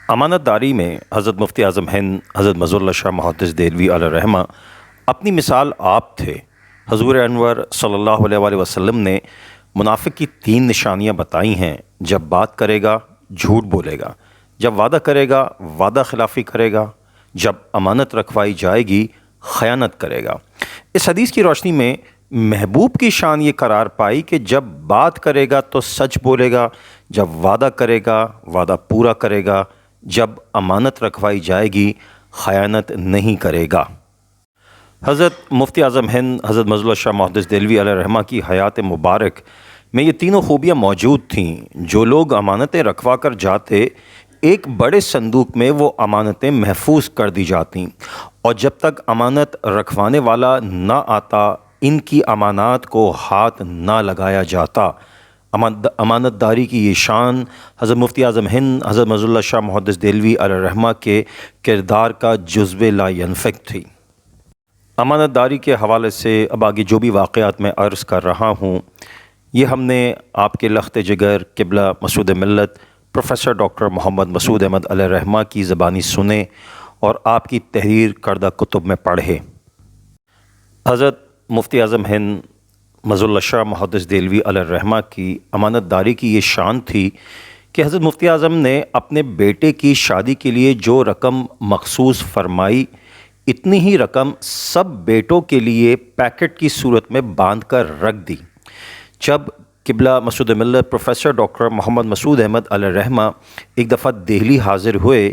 امانت داری میں حضرت مفتی اعظم ہند حضرت مظہر شاہ محدث دہلوی علیہ الرحمہ اپنی مثال آپ تھے۔ حضور انور صلی اللہ علیہ وآلہ وسلم نے منافق کی 3 نشانیاں بتائی ہیں۔ جب بات کرے گا جھوٹ بولے گا، جب وعدہ کرے گا وعدہ خلافی کرے گا، جب امانت رکھوائی جائے گی خیانت کرے گا۔ اس حدیث کی روشنی میں محبوب کی شان یہ قرار پائی کہ جب بات کرے گا تو سچ بولے گا، جب وعدہ کرے گا وعدہ پورا کرے گا، جب امانت رکھوائی جائے گی خیانت نہیں کرے گا۔ حضرت مفتی اعظم ہند حضرت مظہر شاہ محدث دہلوی علیہ الرحمہ کی حیات مبارک میں یہ تینوں خوبیاں موجود تھیں۔ جو لوگ امانتیں رکھوا کر جاتے، ایک بڑے صندوق میں وہ امانتیں محفوظ کر دی جاتی، اور جب تک امانت رکھوانے والا نہ آتا ان کی امانات کو ہاتھ نہ لگایا جاتا۔ امانت داری کی یہ شان حضرت مفتی اعظم ہند حضرت مظہر شاہ محدث دہلوی علیہ الرحمہ کے کردار کا جزو لا ینفک تھی۔ امانت داری کے حوالے سے اب آگے جو بھی واقعات میں عرض کر رہا ہوں، یہ ہم نے آپ کے لخت جگر قبلہ مسعود ملت پروفیسر ڈاکٹر محمد مسعود احمد علیہ الرحمہ کی زبانی سنے اور آپ کی تحریر کردہ کتب میں پڑھے۔ حضرت مفتی اعظم ہند مظہر شاہ محدث دہلوی علیہ الرحمہ کی امانت داری کی یہ شان تھی کہ حضرت مفتی اعظم نے اپنے بیٹے کی شادی کے لیے جو رقم مخصوص فرمائی، اتنی ہی رقم سب بیٹوں کے لیے پیکٹ کی صورت میں باندھ کر رکھ دی۔ جب قبلہ مسعود ملت پروفیسر ڈاکٹر محمد مسعود احمد علیہ الرحمہ ایک دفعہ دہلی حاضر ہوئے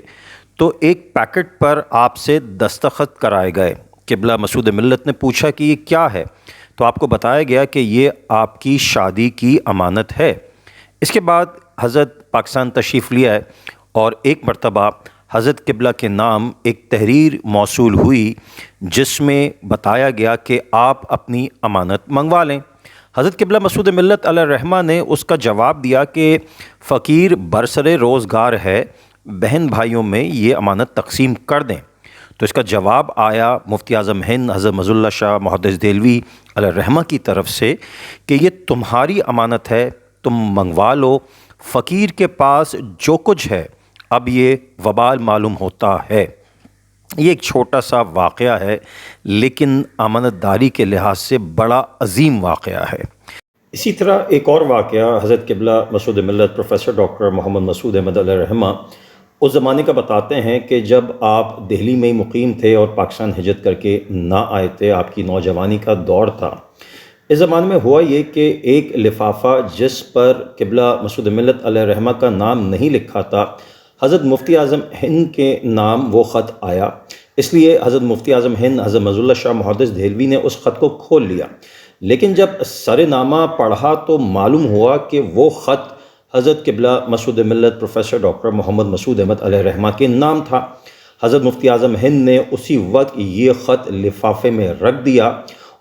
تو ایک پیکٹ پر آپ سے دستخط کرائے گئے۔ قبلہ مسعود ملت نے پوچھا کہ یہ کیا ہے، تو آپ کو بتایا گیا کہ یہ آپ کی شادی کی امانت ہے۔ اس کے بعد حضرت پاکستان تشریف لیا ہے اور ایک مرتبہ حضرت قبلہ کے نام ایک تحریر موصول ہوئی جس میں بتایا گیا کہ آپ اپنی امانت منگوا لیں۔ حضرت قبلہ مسعود ملت علیہ الرحمہ نے اس کا جواب دیا کہ فقیر برسر روزگار ہے، بہن بھائیوں میں یہ امانت تقسیم کر دیں۔ تو اس کا جواب آیا مفتی اعظم ہند حضرت مظہر شاہ محدث دہلوی علیہ الرحمہ کی طرف سے کہ یہ تمہاری امانت ہے، تم منگوا لو، فقیر کے پاس جو کچھ ہے اب یہ وبال معلوم ہوتا ہے۔ یہ ایک چھوٹا سا واقعہ ہے لیکن امانت داری کے لحاظ سے بڑا عظیم واقعہ ہے۔ اسی طرح ایک اور واقعہ حضرت قبلہ مسعود ملت پروفیسر ڈاکٹر محمد مسعود احمد علیہ الرحمہ اس زمانے کا بتاتے ہیں کہ جب آپ دہلی میں ہی مقیم تھے اور پاکستان ہجرت کر کے نہ آئے تھے، آپ کی نوجوانی کا دور تھا۔ اس زمانے میں ہوا یہ کہ ایک لفافہ جس پر قبلہ مسعود ملت علیہ الرحمہ کا نام نہیں لکھا تھا، حضرت مفتی اعظم ہند کے نام وہ خط آیا۔ اس لیے حضرت مفتی اعظم ہند حضرت مظہر شاہ محدث دہلوی نے اس خط کو کھول لیا، لیکن جب سر نامہ پڑھا تو معلوم ہوا کہ وہ خط حضرت قبلہ مسعود ملت پروفیسر ڈاکٹر محمد مسعود احمد علیہ الرحمہ کے نام تھا۔ حضرت مفتی اعظم ہند نے اسی وقت یہ خط لفافے میں رکھ دیا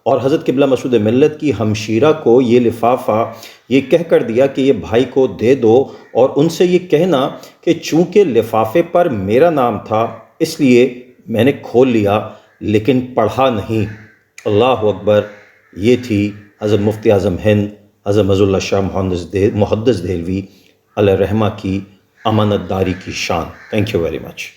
اور حضرت قبلہ مسعود ملت کی ہمشیرہ کو یہ لفافہ یہ کہہ کر دیا کہ یہ بھائی کو دے دو اور ان سے یہ کہنا کہ چونکہ لفافے پر میرا نام تھا اس لیے میں نے کھول لیا لیکن پڑھا نہیں۔ اللہ اکبر! یہ تھی حضرت مفتی اعظم ہند حضرت مظہر شاہ محدث دہلوی علیہ الرحمہ کی امانت داری کی شان۔ Thank you very much.